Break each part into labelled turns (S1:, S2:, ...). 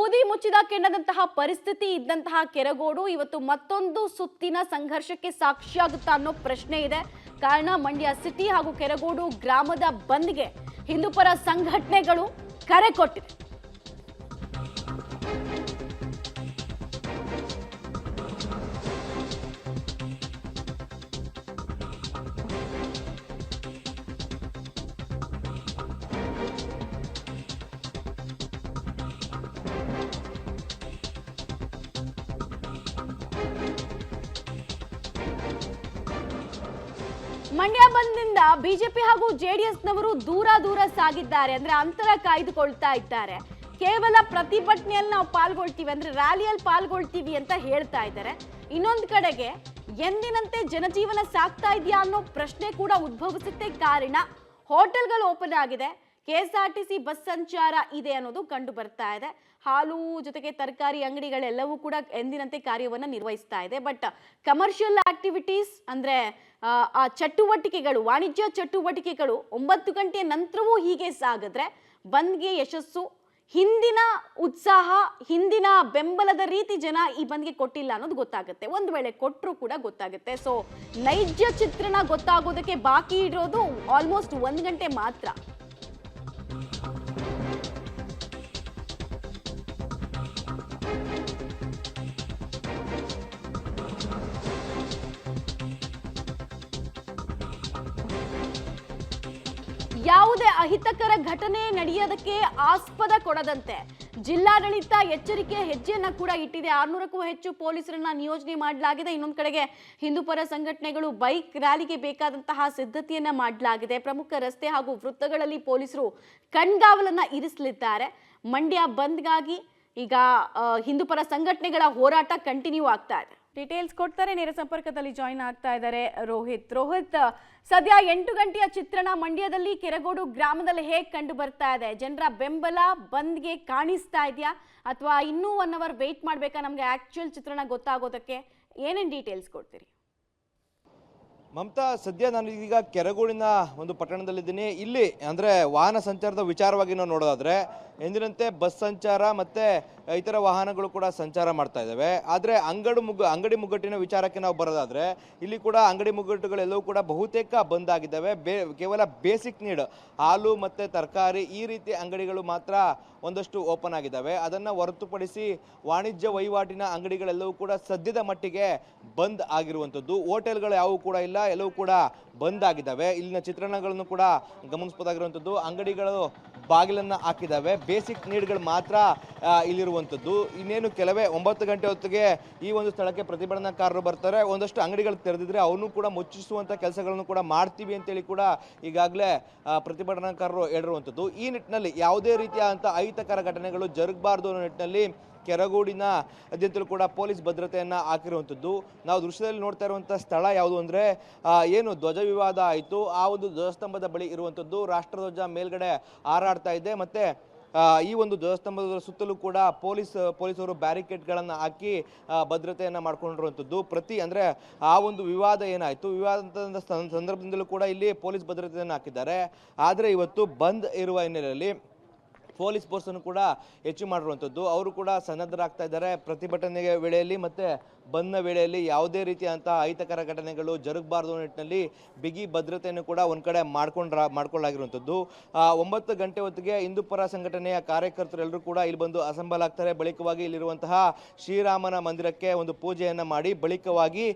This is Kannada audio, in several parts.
S1: ತುದಿ ಮುಚ್ಚಿದ ಕೆಂಡದಂತಹ ಪರಿಸ್ಥಿತಿ ಇದ್ದಂತಹ ಕೆರಗೋಡು ಇವತ್ತು ಮತ್ತೊಂದು ಸುತ್ತಿನ ಸಂಘರ್ಷಕ್ಕೆ ಸಾಕ್ಷಿಯಾಗುತ್ತಾ ಅನ್ನೋ ಪ್ರಶ್ನೆ ಇದೆ. ಕಾರಣ ಮಂಡ್ಯ ಸಿಟಿ ಹಾಗೂ ಕೆರಗೋಡು ಗ್ರಾಮದ ಬಂದ್ಗೆ ಹಿಂದೂಪರ ಸಂಘಟನೆಗಳು ಕರೆ ಕೊಟ್ಟಿವೆ. ಮಂಡ್ಯ ಬಂದ್ನಿಂದ ಬಿಜೆಪಿ ಹಾಗೂ ಜೆಡಿಎಸ್ನವರು ದೂರ ಸಾಗಿದ್ದಾರೆ. ಅಂದ್ರೆ ಅಂತರ ಕಾಯ್ದುಕೊಳ್ತಾ ಇದ್ದಾರೆ. ಕೇವಲ ಪ್ರತಿಭಟನೆಯಲ್ಲಿ ನಾವು ಪಾಲ್ಗೊಳ್ತೀವಿ ಅಂದ್ರೆ ರ್ಯಾಲಿಯಲ್ಲಿ ಪಾಲ್ಗೊಳ್ತೀವಿ ಅಂತ ಹೇಳ್ತಾ ಇದ್ದಾರೆ. ಇನ್ನೊಂದು ಕಡೆಗೆ ಎಂದಿನಂತೆ ಜನಜೀವನ ಸಾಗ್ತಾ ಇದೆಯಾ ಅನ್ನೋ ಪ್ರಶ್ನೆ ಕೂಡ ಉದ್ಭವಿಸುತ್ತೆ. ಕಾರಣ ಹೋಟೆಲ್ಗಳು ಓಪನ್ ಆಗಿದೆ, ಕೆಎಸ್ಆರ್ಟಿಸಿ ಬಸ್ ಸಂಚಾರ ಇದೆ ಅನ್ನೋದು ಕಂಡು ಬರ್ತಾ ಇದೆ. ಹಾಲು ಜೊತೆಗೆ ತರಕಾರಿ ಅಂಗಡಿಗಳೆಲ್ಲವೂ ಕೂಡ ಎಂದಿನಂತೆ ಕಾರ್ಯವನ್ನು ನಿರ್ವಹಿಸ್ತಾ ಇದೆ. ಬಟ್ ಕಮರ್ಷಿಯಲ್ ಆಕ್ಟಿವಿಟೀಸ್ ಅಂದ್ರೆ ಆ ಚಟುವಟಿಕೆಗಳು, ವಾಣಿಜ್ಯ ಚಟುವಟಿಕೆಗಳು 9 ಗಂಟೆಯ ನಂತರವೂ ಹೀಗೆ ಸಾಗಿದ್ರೆ ಬಂದ್ಗೆ ಯಶಸ್ಸು, ಹಿಂದಿನ ಉತ್ಸಾಹ, ಹಿಂದಿನ ಬೆಂಬಲದ ರೀತಿ ಜನ ಈ ಬಂದ್ಗೆ ಕೊಟ್ಟಿಲ್ಲ ಅನ್ನೋದು ಗೊತ್ತಾಗುತ್ತೆ. ಒಂದು ವೇಳೆ ಕೊಟ್ಟರು ಕೂಡ ಗೊತ್ತಾಗುತ್ತೆ. ಸೊ ನೈಜ ಚಿತ್ರಣ ಗೊತ್ತಾಗೋದಕ್ಕೆ ಬಾಕಿ ಇರೋದು ಆಲ್ಮೋಸ್ಟ್ 1 ಗಂಟೆ ಮಾತ್ರ. ಯಾವುದೇ ಅಹಿತಕರ ಘಟನೆ ನಡೆಯೋದಕ್ಕೆ ಆಸ್ಪದ ಕೊಡದಂತೆ ಜಿಲ್ಲಾಡಳಿತ ಎಚ್ಚರಿಕೆ ಹೆಜ್ಜೆಯನ್ನ ಕೂಡ ಇಟ್ಟಿದೆ. 600ಕ್ಕೂ ಹೆಚ್ಚು ಪೊಲೀಸರನ್ನ ನಿಯೋಜನೆ ಮಾಡಲಾಗಿದೆ. ಇನ್ನೊಂದು ಕಡೆಗೆ ಹಿಂದೂಪರ ಸಂಘಟನೆಗಳು ಬೈಕ್ ರ್ಯಾಲಿಗೆ ಬೇಕಾದಂತಹ ಸಿದ್ಧತೆಯನ್ನ ಮಾಡಲಾಗಿದೆ. ಪ್ರಮುಖ ರಸ್ತೆ ಹಾಗೂ ವೃತ್ತಗಳಲ್ಲಿ ಪೊಲೀಸರು ಕಣ್ಗಾವಲನ್ನ ಇರಿಸಲಿದ್ದಾರೆ. ಮಂಡ್ಯ ಬಂದ್ಗಾಗಿ ಈಗ ಹಿಂದೂಪರ ಸಂಘಟನೆಗಳ ಹೋರಾಟ ಕಂಟಿನ್ಯೂ ಆಗ್ತಾ ಇದೆ. ಡೀಟೇಲ್ಸ್ ಕೊಡ್ತಾರೆ, ನೇರ ಸಂಪರ್ಕದಲ್ಲಿ ಜಾಯಿನ್ ಆಗ್ತಾ ಇದ್ದಾರೆ ರೋಹಿತ್. ಸದ್ಯ 8 ಗಂಟೆಯ ಚಿತ್ರಣ ಮಂಡ್ಯದಲ್ಲಿ ಕೆರಗೋಡು ಗ್ರಾಮದಲ್ಲಿ ಹೇಗೆ ಕಂಡು ಬರ್ತಾ ಇದೆ? ಜನರ ಬೆಂಬಲ ಬಂದ್ಗೆ ಕಾಣಿಸ್ತಾ ಇದೆಯಾ ಅಥವಾ ಇನ್ನೂ 1 ಅವರ್ ವೇಟ್ ಮಾಡಬೇಕಾ ನಮಗೆ ಆಕ್ಚುಯಲ್ ಚಿತ್ರಣ ಗೊತ್ತಾಗೋದಕ್ಕೆ? ಏನೇನು ಡೀಟೇಲ್ಸ್ ಕೊಡ್ತೀರಿ?
S2: ಮಮತಾ, ಸದ್ಯ ನಾನು ಈಗ ಕೆರಗೋಡಿನ ಒಂದು ಪಟ್ಟಣದಲ್ಲಿದ್ದೀನಿ. ಇಲ್ಲಿ ಅಂದರೆ ವಾಹನ ಸಂಚಾರದ ವಿಚಾರವಾಗಿ ನಾವು ನೋಡೋದಾದ್ರೆ ಎಂದಿನಂತೆ ಬಸ್ ಸಂಚಾರ ಮತ್ತು ಇತರ ವಾಹನಗಳು ಕೂಡ ಸಂಚಾರ ಮಾಡ್ತಾ ಇದ್ದಾವೆ. ಆದರೆ ಅಂಗಡಿ ಮುಗ್ಗಟ್ಟಿನ ವಿಚಾರಕ್ಕೆ ನಾವು ಬರೋದಾದರೆ ಇಲ್ಲಿ ಕೂಡ ಅಂಗಡಿ ಮುಗ್ಗಟ್ಟುಗಳೆಲ್ಲವೂ ಕೂಡ ಬಹುತೇಕ ಬಂದ್ ಆಗಿದ್ದಾವೆ. ಕೇವಲ ಬೇಸಿಕ್ ನೀಡ್ ಹಾಲು ಮತ್ತು ತರಕಾರಿ ಈ ರೀತಿ ಅಂಗಡಿಗಳು ಮಾತ್ರ ಒಂದಷ್ಟು ಓಪನ್ ಆಗಿದ್ದಾವೆ. ಅದನ್ನು ಹೊರತುಪಡಿಸಿ ವಾಣಿಜ್ಯ ವಹಿವಾಟಿನ ಅಂಗಡಿಗಳೆಲ್ಲವೂ ಕೂಡ ಸದ್ಯದ ಮಟ್ಟಿಗೆ ಬಂದ್ ಆಗಿರುವಂಥದ್ದು. ಹೋಟೆಲ್ಗಳು ಯಾವುವು ಕೂಡ ಇಲ್ಲ, ಎಲ್ಲವೂ ಕೂಡ ಬಂದ್ ಆಗಿದ್ದಾವೆ. ಇಲ್ಲಿನ ಚಿತ್ರಣಗಳನ್ನು ಕೂಡ ಗಮನಿಸಬಹುದಾಗಿರುವಂಥದ್ದು. ಅಂಗಡಿಗಳು ಬಾಗಿಲನ್ನು ಹಾಕಿದ್ದಾವೆ. ಬೇಸಿಕ್ ನೀಡ್ಗಳು ಮಾತ್ರ ಇಲ್ಲಿರುವಂಥದ್ದು. ಇನ್ನೇನು ಕೆಲವೇ 9 ಗಂಟೆ ಹೊತ್ತಿಗೆ ಈ ಒಂದು ಸ್ಥಳಕ್ಕೆ ಪ್ರತಿಭಟನಾಕಾರರು ಬರ್ತಾರೆ. ಒಂದಷ್ಟು ಅಂಗಡಿಗಳು ತೆರೆದಿದ್ರೆ ಅವನು ಕೂಡ ಮುಚ್ಚಿಸುವಂಥ ಕೆಲಸಗಳನ್ನು ಕೂಡ ಮಾಡ್ತೀವಿ ಅಂತೇಳಿ ಕೂಡ ಈಗಾಗಲೇ ಪ್ರತಿಭಟನಾಕಾರರು ಹೇಳಿರುವಂಥದ್ದು. ಈ ನಿಟ್ಟಿನಲ್ಲಿ ಯಾವುದೇ ರೀತಿಯಾದಂಥ ಅಹಿತಕರ ಘಟನೆಗಳು ಜರುಗಬಾರ್ದು ಅನ್ನೋ ನಿಟ್ಟಿನಲ್ಲಿ ಕೆರಗೋಡಿನ ಅದ್ಯಂತಲೂ ಕೂಡ ಪೊಲೀಸ್ ಭದ್ರತೆಯನ್ನು ಹಾಕಿರುವಂಥದ್ದು. ನಾವು ದೃಶ್ಯದಲ್ಲಿ ನೋಡ್ತಾ ಇರುವಂಥ ಸ್ಥಳ ಯಾವುದು ಅಂದರೆ ಏನು ಧ್ವಜ ವಿವಾದ ಆಯಿತು, ಆ ಒಂದು ಧ್ವಜಸ್ತಂಭದ ಬಳಿ ಇರುವಂಥದ್ದು. ರಾಷ್ಟ್ರಧ್ವಜ ಮೇಲ್ಗಡೆ ಹಾರಾಡ್ತಾ ಇದೆ. ಮತ್ತು ಈ ಒಂದು ಧ್ವಜಸ್ತಂಭದ ಸುತ್ತಲೂ ಕೂಡ ಪೊಲೀಸರು ಬ್ಯಾರಿಕೇಡ್ಗಳನ್ನು ಹಾಕಿ ಭದ್ರತೆಯನ್ನು ಮಾಡ್ಕೊಂಡಿರುವಂಥದ್ದು. ಅಂದರೆ ಆ ಒಂದು ವಿವಾದ ಏನಾಯಿತು, ವಿವಾದ ಸಂದರ್ಭದಿಂದಲೂ ಕೂಡ ಇಲ್ಲಿ ಪೊಲೀಸ್ ಭದ್ರತೆಯನ್ನು ಹಾಕಿದ್ದಾರೆ. ಆದರೆ ಇವತ್ತು ಬಂದ್ ಇರುವ ಹಿನ್ನೆಲೆಯಲ್ಲಿ ಪೊಲೀಸ್ ಫೋರ್ಸನ್ನು ಕೂಡ ಹೆಚ್ಚು ಮಾಡಿರುವಂಥದ್ದು. ಅವರು ಕೂಡ ಸನ್ನದ್ಧರಾಗ್ತಾ ಇದ್ದಾರೆ. ಪ್ರತಿಭಟನೆಯ ವೇಳೆಯಲ್ಲಿ ಮತ್ತು ಬಂದ್ನ ವೇಳೆಯಲ್ಲಿ ಯಾವುದೇ ರೀತಿಯಾದಂಥ ಅಹಿತಕರ ಘಟನೆಗಳು ಜರುಗಬಾರ್ದು ನಿಟ್ಟಿನಲ್ಲಿ ಬಿಗಿ ಭದ್ರತೆಯನ್ನು ಕೂಡ ಒಂದು ಕಡೆ ಮಾಡ್ಕೊಳ್ಳಾಗಿರುವಂಥದ್ದು. 9 ಗಂಟೆ ಹೊತ್ತಿಗೆ ಹಿಂದೂಪರ ಸಂಘಟನೆಯ ಕಾರ್ಯಕರ್ತರೆಲ್ಲರೂ ಕೂಡ ಇಲ್ಲಿ ಬಂದು ಅಸೆಂಬಲ್ ಆಗ್ತಾರೆ. ಬಳಿಕವಾಗಿ ಇಲ್ಲಿರುವಂತಹ ಶ್ರೀರಾಮನ ಮಂದಿರಕ್ಕೆ ಒಂದು ಪೂಜೆಯನ್ನು ಮಾಡಿ ಬಳಿಕವಾಗಿ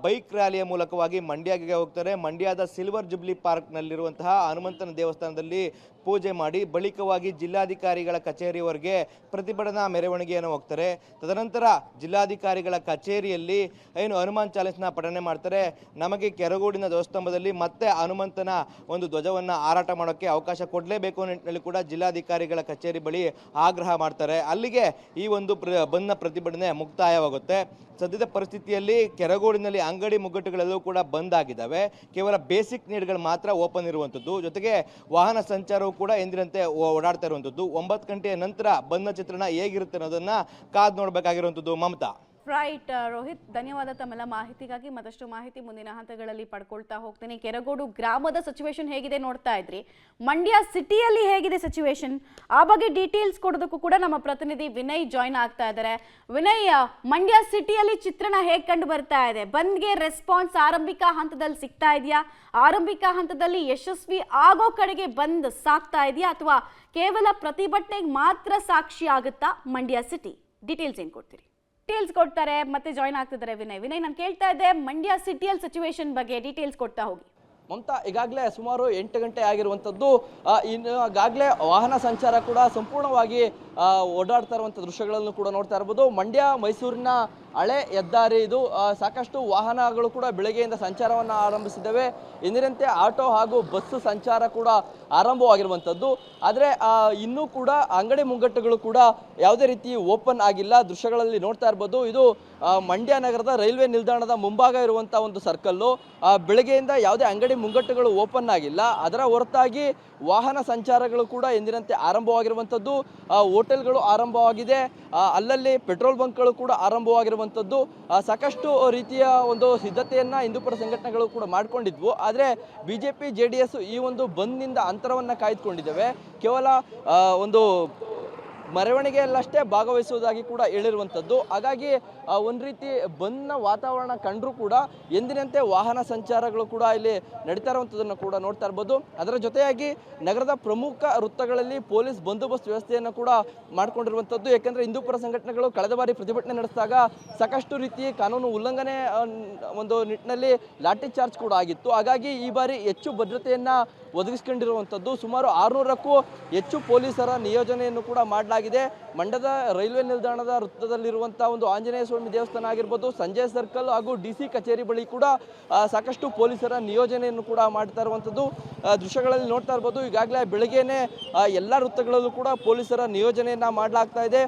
S2: ಬೈಕ್ ರ್ಯಾಲಿಯ ಮೂಲಕವಾಗಿ ಮಂಡ್ಯಗೆ ಹೋಗ್ತಾರೆ. ಮಂಡ್ಯದ ಸಿಲ್ವರ್ ಜುಬ್ಲಿ ಪಾರ್ಕ್ನಲ್ಲಿರುವಂತಹ ಹನುಮಂತನ ದೇವಸ್ಥಾನದಲ್ಲಿ ಪೂಜೆ ಮಾಡಿ ಬಳಿಕವಾಗಿ ಜಿಲ್ಲಾಧಿಕಾರಿಗಳ ಕಚೇರಿಯವರೆಗೆ ಪ್ರತಿಭಟನಾ ಮೆರವಣಿಗೆಯನ್ನು ಹೋಗ್ತಾರೆ. ತದನಂತರ ಜಿಲ್ಲಾಧಿಕಾರಿಗಳ ಕಚೇರಿಯಲ್ಲಿ ಏನು ಹನುಮಾನ್ ಚಾಲೀಸ್ನ ಪಠನೆ ಮಾಡ್ತಾರೆ. ನಮಗೆ ಕೆರಗೋಡಿನ ಧ್ವಜಸ್ತಂಭದಲ್ಲಿ ಮತ್ತೆ ಹನುಮಂತನ ಒಂದು ಧ್ವಜವನ್ನು ಹಾರಾಟ ಮಾಡೋಕ್ಕೆ ಅವಕಾಶ ಕೊಡಲೇಬೇಕು ಅನ್ನೋ ನಿಟ್ಟಿನಲ್ಲಿ ಕೂಡ ಜಿಲ್ಲಾಧಿಕಾರಿಗಳ ಕಚೇರಿ ಬಳಿ ಆಗ್ರಹ ಮಾಡ್ತಾರೆ. ಅಲ್ಲಿಗೆ ಈ ಒಂದು ಬಂದ್ನ ಪ್ರತಿಭಟನೆ ಮುಕ್ತಾಯವಾಗುತ್ತೆ. ಸದ್ಯದ ಪರಿಸ್ಥಿತಿಯಲ್ಲಿ ಕೆರಗೋಡಿನಲ್ಲಿ ಅಂಗಡಿ ಮುಗ್ಗಟ್ಟುಗಳೆಲ್ಲವೂ ಕೂಡ ಬಂದ್ ಆಗಿದ್ದಾವೆ. ಕೇವಲ ಬೇಸಿಕ್ ನೀಡ್ಗಳು ಮಾತ್ರ ಓಪನ್ ಇರುವಂಥದ್ದು. ಜೊತೆಗೆ ವಾಹನ ಸಂಚಾರವು ಕೂಡ ಎಂದಿನಂತೆ ಓಡಾಡ್ತಾ ಇರುವಂಥದ್ದು. 9 ಗಂಟೆಯ ನಂತರ ಬಂದ್ನ ಚಿತ್ರಣ ಹೇಗಿರುತ್ತೆ ಅನ್ನೋದನ್ನ ಕಾದು ನೋಡಬೇಕಾಗಿರುವಂಥದ್ದು. ಮಮತಾ.
S1: ರೈಟ್ ರೋಹಿತ್, ಧನ್ಯವಾದ ತಮ್ಮೆಲ್ಲ ಮಾಹಿತಿಗಾಗಿ. ಮತ್ತಷ್ಟು ಮಾಹಿತಿ ಮುಂದಿನ ಹಂತಗಳಲ್ಲಿ ಪಡ್ಕೊಳ್ತಾ ಹೋಗ್ತೀನಿ. ಕೆರಗೋಡು ಗ್ರಾಮದ ಸಿಚುವೇಶನ್ ಹೇಗಿದೆ ನೋಡ್ತಾ ಇದ್ರಿ, ಮಂಡ್ಯ ಸಿಟಿಯಲ್ಲಿ ಹೇಗಿದೆ ಸಿಚುವೇಶನ್, ಆ ಬಗ್ಗೆ ಡೀಟೇಲ್ಸ್ ಕೊಡೋದಕ್ಕೂ ಕೂಡ ನಮ್ಮ ಪ್ರತಿನಿಧಿ ವಿನಯ್ ಜಾಯ್ನ್ ಆಗ್ತಾ ಇದ್ದಾರೆ. ವಿನಯ್, ಮಂಡ್ಯ ಸಿಟಿಯಲ್ಲಿ ಚಿತ್ರಣ ಹೇಗೆ ಕಂಡು ಬರ್ತಾ ಇದೆ? ಬಂದ್ಗೆ ರೆಸ್ಪಾನ್ಸ್ ಆರಂಭಿಕ ಹಂತದಲ್ಲಿ ಸಿಗ್ತಾ ಇದೆಯಾ? ಆರಂಭಿಕ ಹಂತದಲ್ಲಿ ಯಶಸ್ವಿ ಆಗೋ ಕಡೆಗೆ ಬಂದ್ ಸಾಕ್ತಾ ಇದೆಯಾ, ಅಥವಾ ಕೇವಲ ಪ್ರತಿಭಟನೆಗೆ ಮಾತ್ರ ಸಾಕ್ಷಿ ಆಗುತ್ತಾ ಮಂಡ್ಯ ಸಿಟಿ? ಡೀಟೇಲ್ಸ್ ಏನು ಕೊಡ್ತೀರಿ? ಡೀಟೇಲ್ಸ್ ಕೊಡ್ತಾರೆ, ಮತ್ತೆ ಜಾಯ್ನ್ ಆಗ್ತಿದ್ದಾರೆ ವಿನಯ್. ನಾನು ಕೇಳ್ತಾ ಇದ್ದೆ ಮಂಡ್ಯ ಸಿಟಿಯಲ್ಲಿ ಸಿಚುವೇಶನ್ ಬಗ್ಗೆ ಡೀಟೇಲ್ಸ್ ಕೊಡ್ತಾ ಹೋಗಿ.
S3: ಮಮತಾ, ಈಗಾಗಲೇ ಸುಮಾರು 8 ಗಂಟೆ ಆಗಿರುವಂಥದ್ದು. ಈಗಾಗಲೇ ವಾಹನ ಸಂಚಾರ ಕೂಡ ಸಂಪೂರ್ಣವಾಗಿ ಓಡಾಡ್ತಾ ಇರುವಂಥ ದೃಶ್ಯಗಳನ್ನು ಕೂಡ ನೋಡ್ತಾ ಇರ್ಬೋದು. ಮಂಡ್ಯ ಮೈಸೂರಿನ ಹಳೆ ಹೆದ್ದಾರಿ ಇದು. ಸಾಕಷ್ಟು ವಾಹನಗಳು ಕೂಡ ಬೆಳಗ್ಗೆಯಿಂದ ಸಂಚಾರವನ್ನು ಆರಂಭಿಸಿದ್ದಾವೆ. ಎಂದಿನಂತೆ ಆಟೋ ಹಾಗೂ ಬಸ್ಸು ಸಂಚಾರ ಕೂಡ ಆರಂಭವಾಗಿರುವಂಥದ್ದು. ಆದರೆ ಇನ್ನೂ ಕೂಡ ಅಂಗಡಿ ಮುಂಗಟ್ಟುಗಳು ಕೂಡ ಯಾವುದೇ ರೀತಿ ಓಪನ್ ಆಗಿಲ್ಲ. ದೃಶ್ಯಗಳಲ್ಲಿ ನೋಡ್ತಾ ಇರ್ಬೋದು. ಇದು ಮಂಡ್ಯ ನಗರದ ರೈಲ್ವೆ ನಿಲ್ದಾಣದ ಮುಂಭಾಗ ಇರುವಂಥ ಒಂದು ಸರ್ಕಲ್ಲು. ಬೆಳಗ್ಗೆಯಿಂದ ಯಾವುದೇ ಅಂಗಡಿ ಮುಂಗಟ್ಟುಗಳು ಓಪನ್ ಆಗಿಲ್ಲ. ಅದರ ಹೊರತಾಗಿ ವಾಹನ ಸಂಚಾರಗಳು ಕೂಡ ಎಂದಿನಂತೆ ಆರಂಭವಾಗಿರುವಂಥದ್ದು. ಹೋಟೆಲ್ಗಳು ಆರಂಭವಾಗಿದೆ, ಅಲ್ಲಲ್ಲಿ ಪೆಟ್ರೋಲ್ ಬಂಕ್ಗಳು ಕೂಡ ಆರಂಭವಾಗಿರುವಂಥದ್ದು. ಸಾಕಷ್ಟು ರೀತಿಯ ಒಂದು ಸಿದ್ಧತೆಯನ್ನು ಹಿಂದೂಪರ ಸಂಘಟನೆಗಳು ಕೂಡ ಮಾಡಿಕೊಂಡಿದ್ವು. ಆದರೆ BJP JDS ಈ ಒಂದು ಬಂದ್ನಿಂದ ಅಂತರವನ್ನು ಕಾಯ್ದುಕೊಂಡಿದ್ದಾವೆ. ಕೇವಲ ಒಂದು ಮೆರವಣಿಗೆಯಲ್ಲಷ್ಟೇ ಭಾಗವಹಿಸುವುದಾಗಿ ಕೂಡ ಹೇಳಿರುವಂಥದ್ದು. ಹಾಗಾಗಿ ಒಂದು ರೀತಿ ಬಂದ್ನ ವಾತಾವರಣ ಕಂಡರೂ ಕೂಡ ಎಂದಿನಂತೆ ವಾಹನ ಸಂಚಾರಗಳು ಕೂಡ ಇಲ್ಲಿ ನಡೀತಾ ಇರುವಂಥದ್ದನ್ನು ಕೂಡ ನೋಡ್ತಾ ಇರ್ಬೋದು. ಅದರ ಜೊತೆಯಾಗಿ ನಗರದ ಪ್ರಮುಖ ವೃತ್ತಗಳಲ್ಲಿ ಪೊಲೀಸ್ ಬಂದೋಬಸ್ತ್ ವ್ಯವಸ್ಥೆಯನ್ನು ಕೂಡ ಮಾಡಿಕೊಂಡಿರುವಂಥದ್ದು. ಯಾಕೆಂದರೆ ಹಿಂದೂಪರ ಸಂಘಟನೆಗಳು ಕಳೆದ ಬಾರಿ ಪ್ರತಿಭಟನೆ ನಡೆಸಿದಾಗ ಸಾಕಷ್ಟು ರೀತಿ ಕಾನೂನು ಉಲ್ಲಂಘನೆ ಒಂದು ನಿಟ್ಟಿನಲ್ಲಿ ಲಾಠಿ ಚಾರ್ಜ್ ಕೂಡ ಆಗಿತ್ತು. ಹಾಗಾಗಿ ಈ ಬಾರಿ ಹೆಚ್ಚು ಭದ್ರತೆಯನ್ನು ಒದಗಿಸಿಕೊಂಡಿರುವಂಥದ್ದು. ಸುಮಾರು 600ಕ್ಕೂ ಹೆಚ್ಚು ಪೊಲೀಸರ ನಿಯೋಜನೆಯನ್ನು ಕೂಡ ಮಾಡಲಾಗಿದೆ. ಮಂಡ್ಯದ ರೈಲ್ವೆ ನಿಲ್ದಾಣದ ವೃತ್ತದಲ್ಲಿರುವಂಥ ಒಂದು ಆಂಜನೇಯ ಸ್ವಾಮಿ ದೇವಸ್ಥಾನ ಆಗಿರ್ಬೋದು, ಸಂಜಯ್ ಸರ್ಕಲ್ ಹಾಗೂ DC ಕಚೇರಿ ಬಳಿ ಕೂಡ ಸಾಕಷ್ಟು ಪೊಲೀಸರ ನಿಯೋಜನೆಯನ್ನು ಕೂಡ ಮಾಡ್ತಾ ಇರುವಂಥದ್ದು ದೃಶ್ಯಗಳಲ್ಲಿ ನೋಡ್ತಾ ಇರ್ಬೋದು. ಈಗಾಗಲೇ ಬೆಳಗ್ಗೆನೇ ಎಲ್ಲ ವೃತ್ತಗಳಲ್ಲೂ ಕೂಡ ಪೊಲೀಸರ ನಿಯೋಜನೆಯನ್ನು ಮಾಡಲಾಗ್ತಾ ಇದೆ.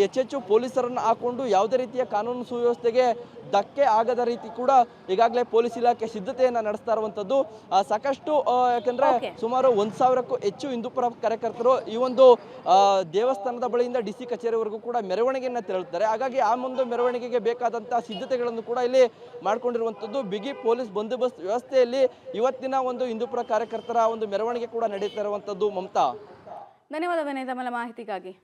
S3: ಹೆಚ್ಚೆಚ್ಚು ಪೊಲೀಸರನ್ನು ಹಾಕೊಂಡು ಯಾವುದೇ ರೀತಿಯ ಕಾನೂನು ಸುವ್ಯವಸ್ಥೆಗೆ ಧಕ್ಕೆ ಆಗದ ರೀತಿ ಕೂಡ ಈಗಾಗಲೇ ಪೊಲೀಸ್ ಇಲಾಖೆ ಸಿದ್ಧತೆಯನ್ನು ನಡೆಸ್ತಾ ಇರುವಂಥದ್ದು. ಸಾಕಷ್ಟು ಯಾಕಂದ್ರೆ ಸುಮಾರು 1000ಕ್ಕೂ ಹೆಚ್ಚು ಹಿಂದೂಪರ ಕಾರ್ಯಕರ್ತರು ಈ ಒಂದು ದೇವಸ್ಥಾನದ ಬಳಿಯಿಂದ DC ಕಚೇರಿವರೆಗೂ ಕೂಡ ಮೆರವಣಿಗೆಯನ್ನು ತೆರಳುತ್ತಾರೆ. ಹಾಗಾಗಿ ಆ ಒಂದು ಮೆರವಣಿಗೆಗೆ ಬೇಕಾದಂತಹ ಸಿದ್ಧತೆಗಳನ್ನು ಕೂಡ ಇಲ್ಲಿ ಮಾಡಿಕೊಂಡಿರುವಂಥದ್ದು. ಬಿಗಿ ಪೊಲೀಸ್ ಬಂದೋಬಸ್ತ್ ವ್ಯವಸ್ಥೆಯಲ್ಲಿ ಇವತ್ತಿನ ಒಂದು ಹಿಂದೂಪರ ಕಾರ್ಯಕರ್ತರ ಒಂದು ಮೆರವಣಿಗೆ ಕೂಡ ನಡೀತಾ ಇರುವಂಥದ್ದು. ಮಮತಾ,
S1: ಧನ್ಯವಾದ ವಿನಯ್ ತಮ್ಮೆಲ್ಲ ಮಾಹಿತಿಗಾಗಿ.